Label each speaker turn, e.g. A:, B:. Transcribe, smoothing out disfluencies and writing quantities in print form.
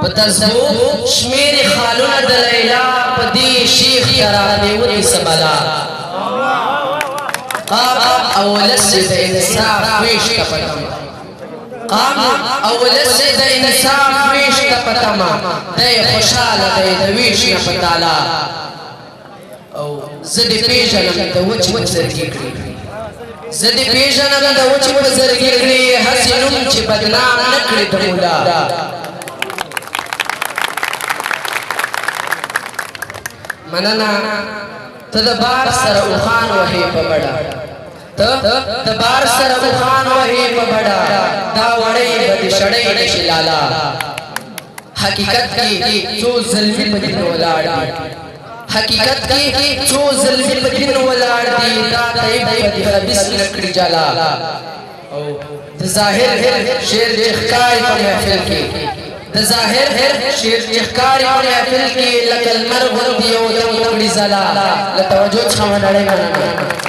A: بتزبو شمیر خالونا دلیلا پدی شیخ ترانه ونی سبلا قام اولس دا انصاف ویش تپتما قام اولس دا انصاف ویش تپتما دی خوشحال دی دا ویش نپتالا او زدی پیجنم دا وچ بزرگی کری زدی پیجنم دا وچ بزرگی کری حسی نم چی بدنام نکری دمولا مننا تدبار سر اوخان وحی پا بڑا تدبار سر اوخان وحی پا بڑا دا وڑی بدی شڑی نشلالا حقیقت کی چو ظلمی بدن ولار دی حقیقت کی چو ظلمی بدن ولار دی دا تیب بدی خبیس نکڑی جالا ظاہر شیر اخکاری پا محفل کی ظاہر شیر اخکاری پا محفل کی لکل مرغن دیو دم تکڑی زلا لتوجہ چھوان اڑے گا